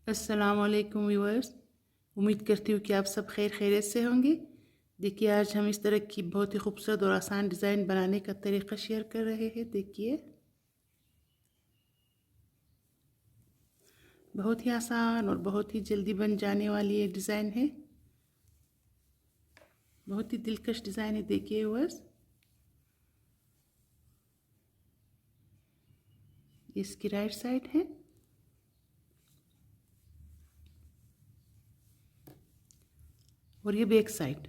अस्सलाम वालेकुम व्यूअर्स। उम्मीद करती हूँ कि आप सब खैरियत से होंगे। देखिए, आज हम इस तरह की बहुत ही खूबसूरत और आसान डिज़ाइन बनाने का तरीका शेयर कर रहे हैं। देखिए, बहुत ही आसान और बहुत ही जल्दी बन जाने वाली ये डिज़ाइन है। बहुत ही दिलकश डिज़ाइन है। देखिए व्यूअर्स, इसकी राइट साइड है और ये बैक साइड।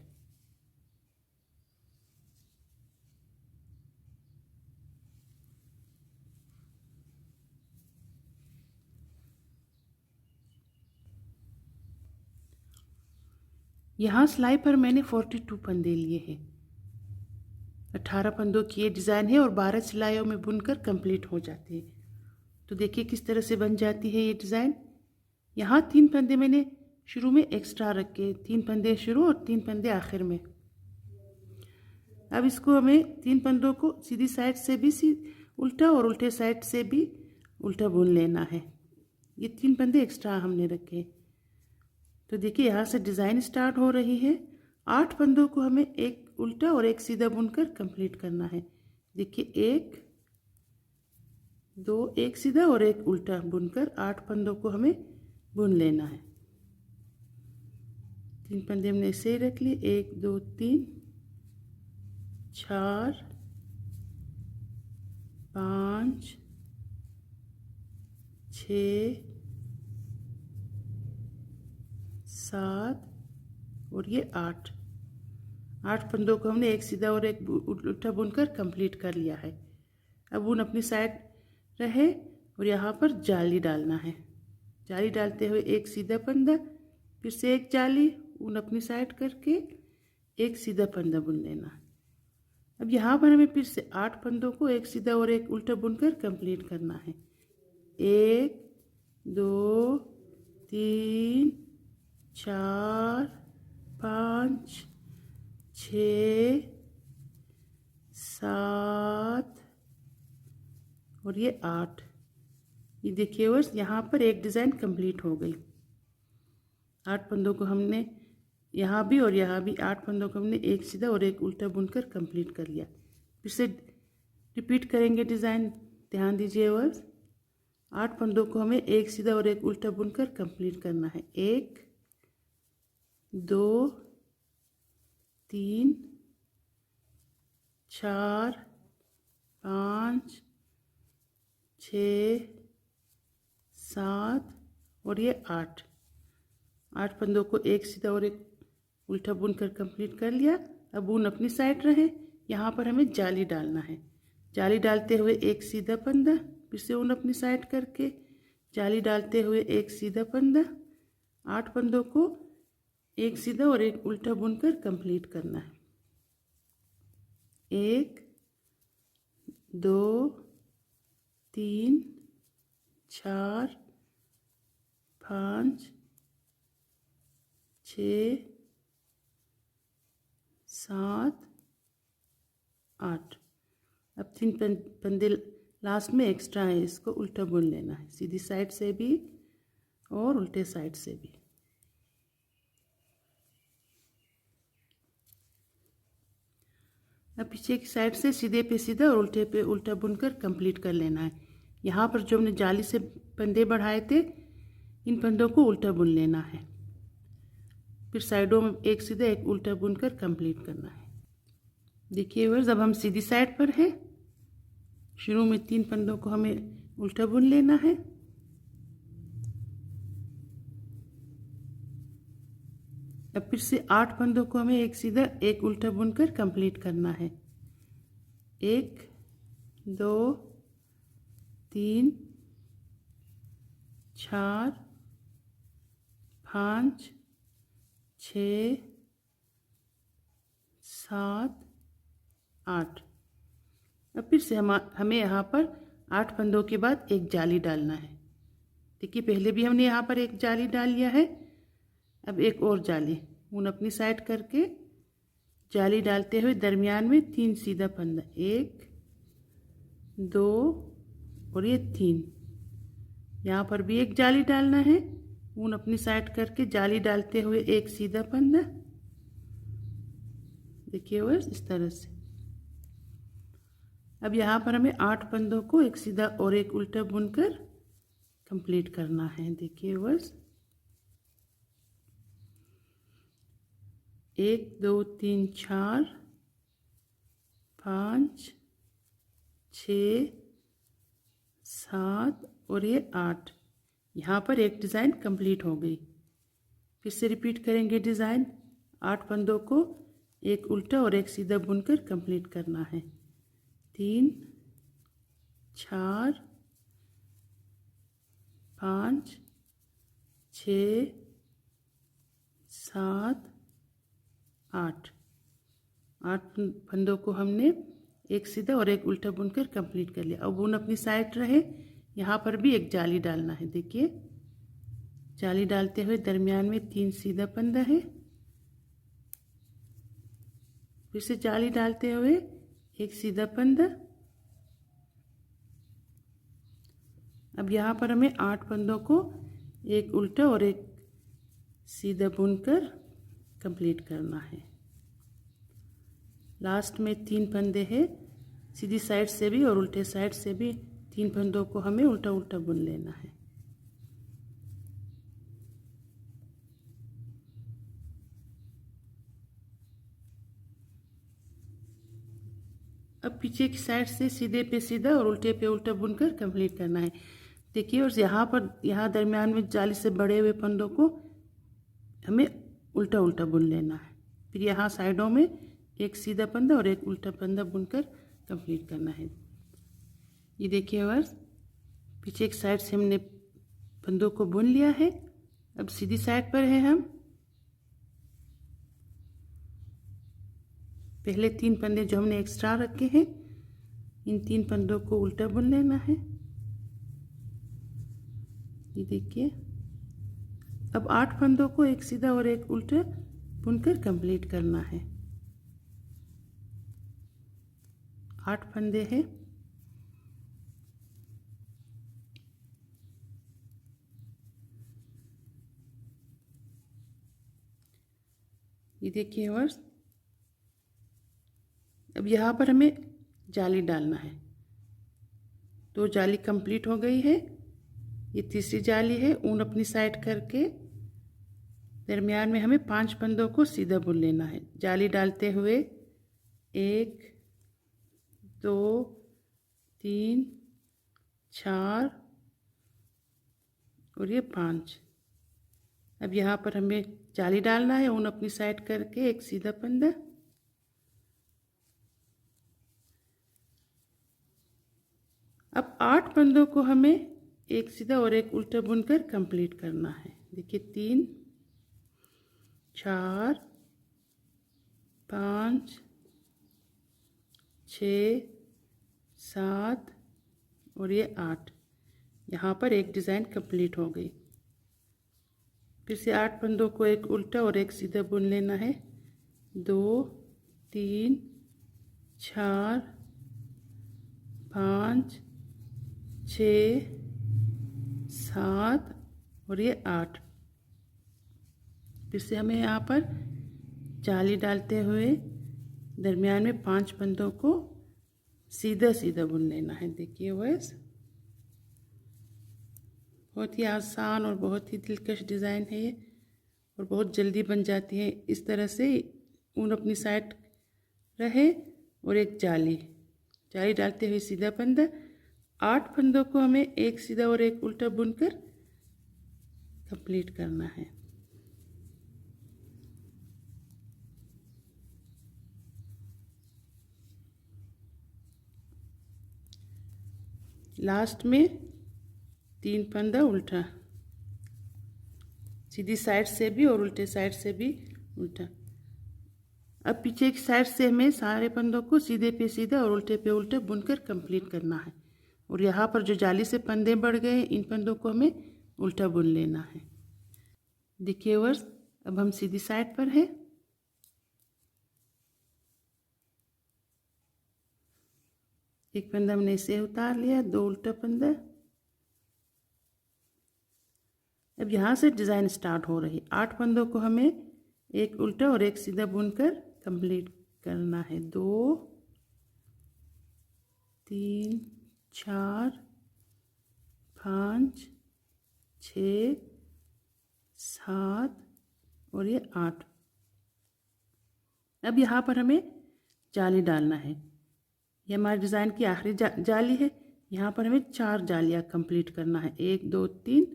यहाँ सिलाई पर मैंने 42 फंदे लिए हैं। 18 फंदों की ये डिज़ाइन है और 12 सिलाइयों में बुनकर कंप्लीट हो जाती है। तो देखिए किस तरह से बन जाती है ये डिज़ाइन। यहाँ 3 फंदे मैंने शुरू में एक्स्ट्रा रखे, 3 फंदे शुरू और 3 फंदे आखिर में। अब इसको हमें 3 फंदों को सीधी साइड से भी उल्टा और उल्टे साइड से भी उल्टा बुन लेना है। ये 3 फंदे एक्स्ट्रा हमने रखे। तो देखिए यहाँ से डिज़ाइन स्टार्ट हो रही है। 8 फंदों को हमें एक उल्टा और एक सीधा बुनकर कंप्लीट करना है। देखिए 1 2, एक सीधा और एक उल्टा बुनकर 8 फंदों को हमें बुन लेना है। 3 फंदे हमने ऐसे ही रख लिए, 1 2 3 4 5 6 7 और ये 8 फंदों को हमने एक सीधा और एक उल्टा बुनकर कंप्लीट कर लिया है। अब ऊन अपनी साइड रहे और यहाँ पर जाली डालना है। जाली डालते हुए एक सीधा फंदा, फिर से एक जाली, ऊन अपनी साइड करके एक सीधा फंदा बुन लेना। अब यहाँ पर हमें फिर से 8 फंदों को एक सीधा और एक उल्टा बुनकर कंप्लीट करना है। 1 2 3 4 5 6 7 और ये 8। ये देखिए बस यहाँ पर एक डिज़ाइन कंप्लीट हो गई। 8 फंदों को हमने यहाँ भी और यहाँ भी 8 फंदों को हमने एक सीधा और एक उल्टा बुनकर कंप्लीट कर लिया। फिर से रिपीट करेंगे डिज़ाइन, ध्यान दीजिए बस। 8 फंदों को हमें एक सीधा और एक उल्टा बुनकर कंप्लीट करना है। 1 2 3 4 5 6 7 और ये 8 फंदों को एक सीधा और एक उल्टा बुनकर कंप्लीट कर लिया। अब ऊन अपनी साइड रहे। यहाँ पर हमें जाली डालना है। जाली डालते हुए एक सीधा फंदा, फिर से ऊन अपनी साइड करके जाली डालते हुए एक सीधा फंदा। 8 फंदों को एक सीधा और एक उल्टा बुनकर कंप्लीट करना है। 1 2 3 4 5 6 7 8। अब 3 फंदे लास्ट में एक्स्ट्रा है, इसको उल्टा बुन लेना है, सीधी साइड से भी और उल्टे साइड से भी। अब पीछे की साइड से सीधे पे सीधा और उल्टे पे उल्टा बुनकर कंप्लीट कर लेना है। यहाँ पर जो हमने जाली से फंदे बढ़ाए थे, इन फंदों को उल्टा बुन लेना है। फिर साइडों में एक सीधा एक उल्टा बुनकर कंप्लीट करना है। देखिए व्यूअर्स, अब हम सीधी साइड पर हैं। शुरू में 3 फंदों को हमें उल्टा बुन लेना है। अब फिर से 8 फंदों को हमें एक सीधा एक उल्टा बुनकर कंप्लीट करना है। 1 2 3 4 5 6 7 8। अब फिर से हमें यहाँ पर 8 फंदों के बाद एक जाली डालना है। देखिए पहले भी हमने यहाँ पर एक जाली डाल लिया है। अब एक और जाली, ऊन अपनी साइड करके जाली डालते हुए दरमियान में 3 सीधा फंदा, 1 2 और ये 3। यहाँ पर भी एक जाली डालना है ऊन अपनी साइड करके जाली डालते हुए एक सीधा फंदा, देखिए बस इस तरह से। अब यहाँ पर हमें 8 फंदों को एक सीधा और एक उल्टा बुनकर कंप्लीट करना है। देखिए बस 1 2 3 4 5 6 7 और ये 8। यहाँ पर एक डिज़ाइन कंप्लीट हो गई। फिर से रिपीट करेंगे डिज़ाइन। 8 फंदों को एक उल्टा और एक सीधा बुनकर कंप्लीट करना है। 3 4 5 6 7 8। 8 फंदों को हमने एक सीधा और एक उल्टा बुनकर कंप्लीट कर लिया। अब ऊन अपनी साइड रहे, यहाँ पर भी एक जाली डालना है। देखिए जाली डालते हुए दरमियान में 3 सीधा फंदा है, फिर से जाली डालते हुए एक सीधा फंदा। अब यहाँ पर हमें 8 फंदों को एक उल्टा और एक सीधा बुनकर कंप्लीट करना है। लास्ट में 3 फंदे हैं, सीधी साइड से भी और उल्टे साइड से भी 3 फंदों को हमें उल्टा उल्टा बुन लेना है। अब पीछे की साइड से सीधे पे सीधा और उल्टे पे उल्टा बुनकर कंप्लीट करना है। देखिए और यहाँ दरमियान में जाली से बड़े हुए फंदों को हमें उल्टा उल्टा बुन लेना है। फिर यहाँ साइडों में एक सीधा फंदा और एक उल्टा फंदा बुनकर कंप्लीट करना है। ये देखिए वर्स पीछे की साइड से हमने फंदों को बुन लिया है। अब सीधी साइड पर है हम। पहले 3 फंदे जो हमने एक्स्ट्रा रखे हैं, इन 3 फंदों को उल्टा बुन लेना है। ये देखिए अब 8 फंदों को एक सीधा और एक उल्टा बुनकर कंप्लीट करना है। 8 फंदे हैं। ये देखिए वर्स अब यहाँ पर हमें जाली डालना है। 2 जाली कंप्लीट हो गई है, ये तीसरी जाली है। ऊन अपनी साइड करके दरमियान में हमें 5 फंदों को सीधा बुन लेना है। जाली डालते हुए 1 2 3 4 और ये 5। अब यहाँ पर हमें जाली डालना है। ऊन अपनी साइड करके एक सीधा फंदा, अब 8 फंदों को हमें एक सीधा और एक उल्टा बुनकर कंप्लीट करना है। देखिए 3 4 5 6 7 और ये 8। यहाँ पर एक डिज़ाइन कंप्लीट हो गई। फिर से 8 फंदों को एक उल्टा और एक सीधा बुन लेना है। 2 3 4 5 6 7 और ये 8। फिर से हमें यहाँ पर जाली डालते हुए दरमियान में 5 फंदों को सीधा सीधा बुन लेना है। देखिए बस बहुत ही आसान और बहुत ही दिलकश डिज़ाइन है ये, और बहुत जल्दी बन जाती है। इस तरह से ऊन अपनी साइड रहे और एक जाली डालते हुए सीधा फंदा। 8 फंदों को हमें एक सीधा और एक उल्टा बुनकर कंप्लीट करना है। लास्ट में 3 फंदा उल्टा, सीधी साइड से भी और उल्टे साइड से भी उल्टा। अब पीछे की साइड से हमें सारे फंदों को सीधे पे सीधा और उल्टे पे उल्टे बुनकर कंप्लीट करना है। और यहाँ पर जो जाली से फंदे बढ़ गए, इन फंदों को हमें उल्टा बुन लेना है। देखिए वर्स अब हम सीधी साइड पर है। एक फंदा हमने इसे उतार लिया, 2 उल्टा फंदा, अब यहाँ से डिज़ाइन स्टार्ट हो रही। 8 फंदों को हमें एक उल्टा और एक सीधा बुनकर कंप्लीट करना है। 2 3 4 5 6 7 और ये 8। अब यहाँ पर हमें जाली डालना है। ये हमारे डिज़ाइन की आखिरी जाली है। यहाँ पर हमें 4 जालियाँ कंप्लीट करना है, 1 2 3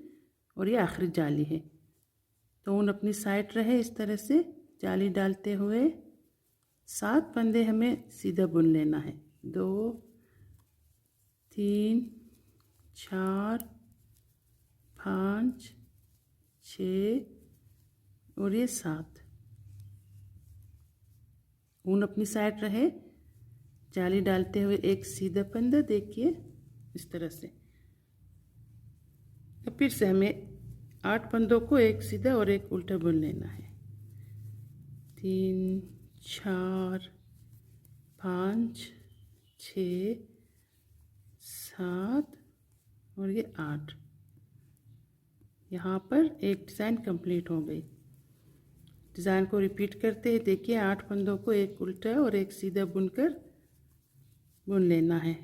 और ये आखिरी जाली है। तो ऊन अपनी साइड रहे इस तरह से जाली डालते हुए 7 फंदे हमें सीधा बुन लेना है। 2 3 4 5 6 और ये 7। ऊन अपनी साइड रहे, जाली डालते हुए एक सीधा फंदा, देखिए इस तरह से। अब फिर से हमें 8 फंदों को एक सीधा और एक उल्टा बुन लेना है। 3 4 5 6 7 और ये 8। यहाँ पर एक डिज़ाइन कंप्लीट हो गई। डिज़ाइन को रिपीट करते हैं। देखिए 8 फंदों को एक उल्टा और एक सीधा बुनकर बुन लेना है।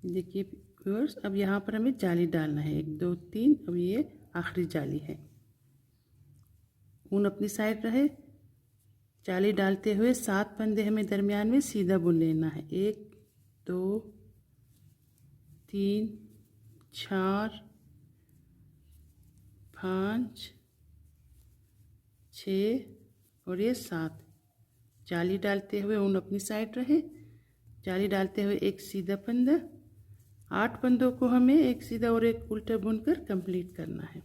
देखिए व्यूअर्स, अब यहाँ पर हमें जाली डालना है। 1 2 3, अब ये आखिरी जाली है। ऊन अपनी साइड रहे, जाली डालते हुए 7 फंदे हमें दरमियान में सीधा बुन लेना है। 1 2 3 4 5 6 और ये 7। जाली डालते हुए ऊन अपनी साइड रहे, जाली डालते हुए एक सीधा फंदा। 8 फंदों को हमें एक सीधा और एक उल्टा बुनकर कंप्लीट करना है।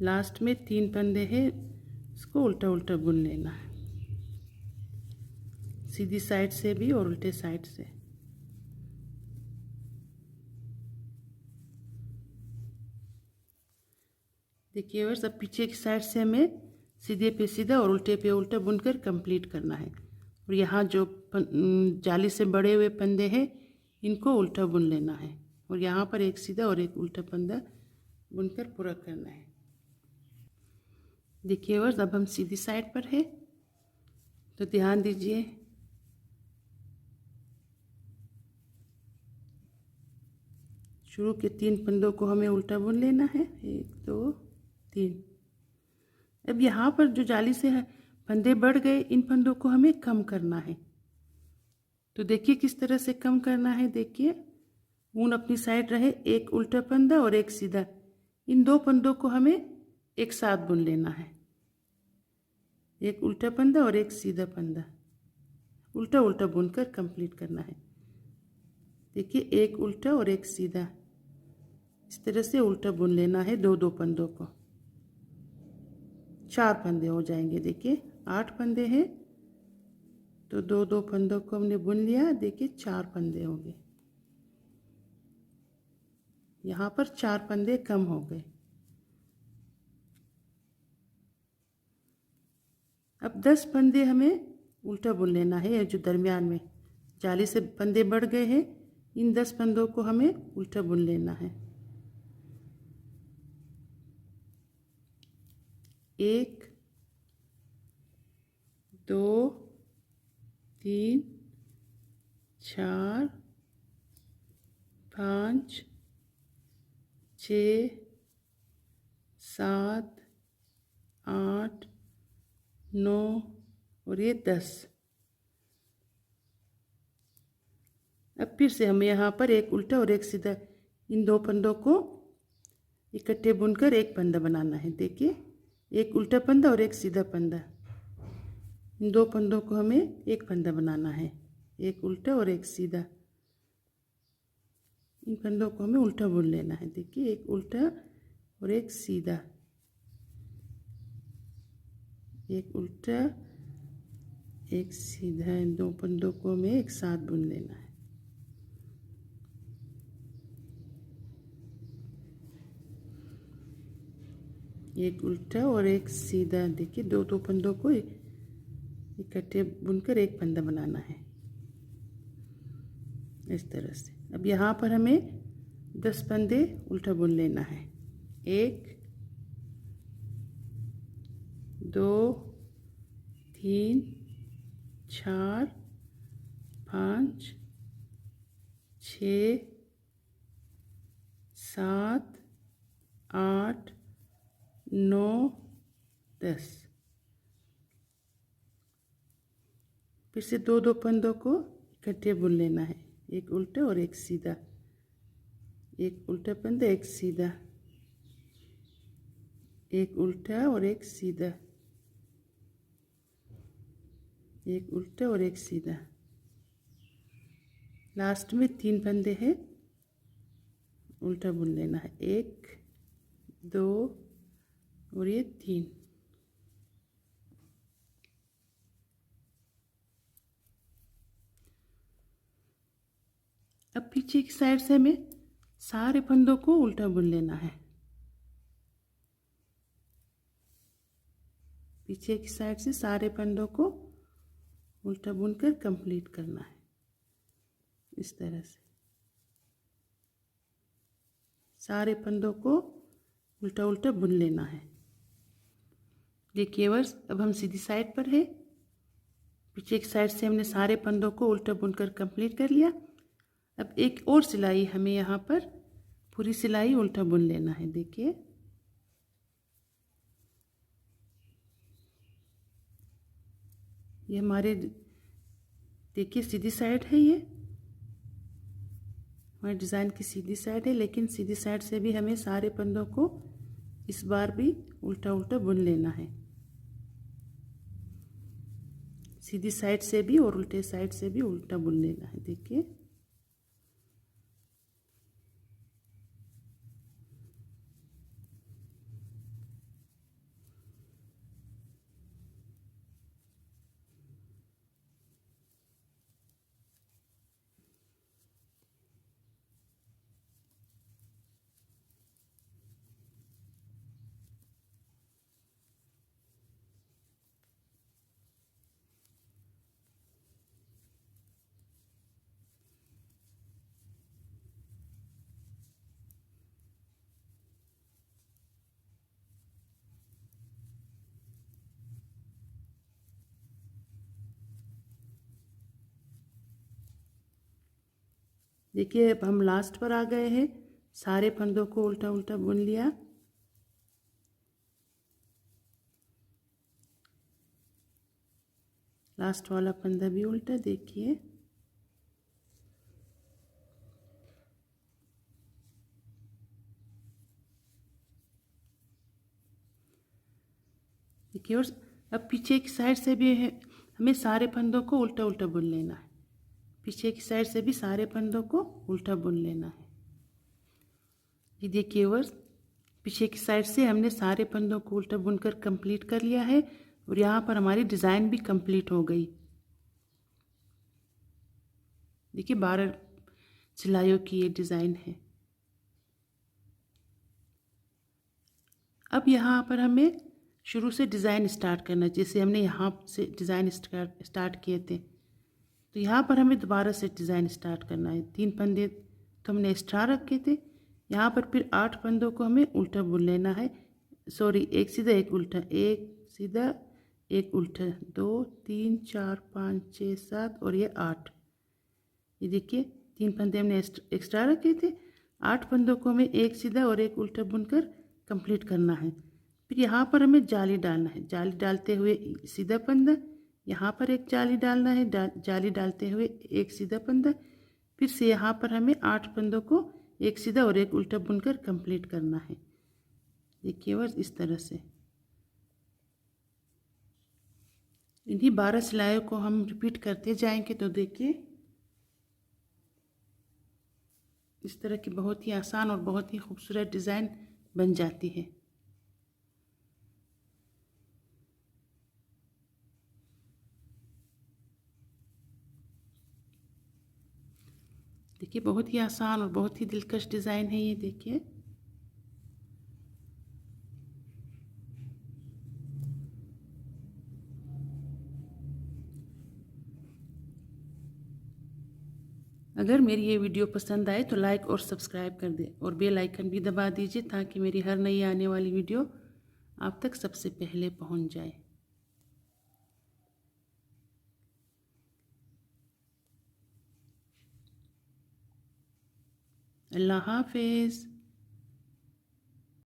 लास्ट में 3 फंदे हैं, इसको उल्टा उल्टा बुन लेना है, सीधी साइड से भी और उल्टे साइड से। देखिए व्यूअर्स, अब पीछे की साइड से हमें सीधे पे सीधा और उल्टे पे उल्टा बुनकर कंप्लीट करना है। और यहाँ जो जाली से बड़े हुए फंदे हैं, इनको उल्टा बुन लेना है। और यहाँ पर एक सीधा और एक उल्टा फंदा बुनकर पूरा करना है। देखिए व्यूअर्स, अब हम सीधी साइड पर है, तो ध्यान दीजिए। शुरू के 3 फंदों को हमें उल्टा बुन लेना है। 1 2 3। अब यहाँ पर जो जाली से फंदे बढ़ गए, इन फंदों को हमें कम करना है। तो देखिए किस तरह से कम करना है। देखिए ऊन अपनी साइड रहे, एक उल्टा फंदा और एक सीधा, इन 2 फंदों को हमें एक साथ बुन लेना है। एक उल्टा फंदा और एक सीधा फंदा उल्टा उल्टा बुनकर कंप्लीट करना है। देखिए एक उल्टा और एक सीधा, इस तरह से उल्टा बुन लेना है 2 फंदों को। 4 फंदे हो जाएंगे। देखिए 8 फंदे हैं, तो 2 फंदों को हमने बुन लिया। देखिए 4 फंदे हो गए। यहाँ पर 4 फंदे कम हो गए। अब 10 फंदे हमें उल्टा बुन लेना है। जो दरमियान में जाली से फंदे बढ़ गए हैं, इन 10 फंदों को हमें उल्टा बुन लेना है। 1 2 3 4 5 6 7 8 9 और ये 10। अब फिर से हमें यहाँ पर एक उल्टा और एक सीधा, इन 2 फंदों को इकट्ठे बुनकर एक फंदा बनाना है। देखिए एक उल्टा फंदा और एक सीधा फंदा, इन 2 फंदों को हमें एक फंदा बनाना है। एक उल्टा और एक सीधा, इन फंदों को हमें उल्टा बुन लेना है। देखिए एक उल्टा और एक सीधा, एक उल्टा एक सीधा, इन 2 फंदों को हमें एक साथ बुन लेना है। एक उल्टा और एक सीधा। देखिए दो दो फंदों को इकट्ठे बुनकर एक फंदा बनाना है इस तरह से। अब यहाँ पर हमें 10 फंदे उल्टा बुन लेना है। 1 2 3 4 5 6 7 8 9 10। फिर से दो दो फंदों को इकट्ठे बुन लेना है। एक उल्टा और एक सीधा। एक उल्टा फंदा एक सीधा, एक उल्टा और एक सीधा, एक उल्टा और एक सीधा। लास्ट में 3 फंदे हैं, उल्टा बुन लेना है। 1 2 और ये 3। अब पीछे की साइड से हमें सारे फंदों को उल्टा बुन लेना है। पीछे की साइड से सारे फंदों को उल्टा बुनकर कंप्लीट करना है इस तरह से। सारे फंदों को उल्टा उल्टा बुन लेना है। देखिए व्यूअर्स, अब हम सीधी साइड पर है। पीछे की साइड से हमने सारे फंदों को उल्टा बुनकर कंप्लीट कर लिया। अब एक और सिलाई हमें यहाँ पर पूरी सिलाई उल्टा बुन लेना है। देखिए ये हमारे, देखिए सीधी साइड है, ये हमारे डिज़ाइन की सीधी साइड है, लेकिन सीधी साइड से भी हमें सारे फंदों को इस बार भी उल्टा उल्टा बुन लेना है। सीधी साइड से भी और उल्टे साइड से भी उल्टा बुन लेना है। देखिए देखिए अब हम लास्ट पर आ गए हैं। सारे फंदों को उल्टा उल्टा बुन लिया। लास्ट वाला फंदा भी उल्टा। देखिए देखिए, और अब पीछे की साइड से भी हमें सारे फंदों को उल्टा उल्टा बुन लेना है। पीछे की साइड से भी सारे फंदों को उल्टा बुन लेना है। ये देखिए व्यूअर्स, पीछे की साइड से हमने सारे फंदों को उल्टा बुनकर कंप्लीट कर लिया है और यहाँ पर हमारी डिज़ाइन भी कंप्लीट हो गई। देखिए 12 सिलाइयों की ये डिज़ाइन है। अब यहाँ पर हमें शुरू से डिज़ाइन स्टार्ट करना है। जैसे हमने यहाँ से डिज़ाइन स्टार्ट किए थे, तो यहाँ पर हमें दोबारा से डिज़ाइन स्टार्ट करना है। 3 फंदे तो हमने एक्स्ट्रा रखे थे। यहाँ पर फिर 8 फंदों को हमें उल्टा बुन लेना है। सॉरी, एक सीधा एक उल्टा, एक सीधा एक उल्टा, 2 3 4 5 6 7 और ये 8। ये देखिए 3 फंदे हमने एक्स्ट्रा रखे थे। 8 फंदों को हमें एक सीधा और एक उल्टा बुनकर कंप्लीट करना है। फिर यहाँ पर हमें जाली डालना है। जाली डालते हुए सीधा फंदा, यहाँ पर एक जाली डालना है, जाली डालते हुए एक सीधा फंदा। फिर से यहाँ पर हमें 8 फंदों को एक सीधा और एक उल्टा बुनकर कंप्लीट करना है। देखिए बस इस तरह से इन्हीं 12 सिलाइयों को हम रिपीट करते जाएंगे। तो देखिए इस तरह की बहुत ही आसान और बहुत ही खूबसूरत डिज़ाइन बन जाती है। देखिए बहुत ही आसान और बहुत ही दिलकश डिज़ाइन है ये। देखिए अगर मेरी ये वीडियो पसंद आए तो लाइक और सब्सक्राइब कर दें और बेल आइकन भी दबा दीजिए ताकि मेरी हर नई आने वाली वीडियो आप तक सबसे पहले पहुंच जाए। अल्लाह हाफिज़।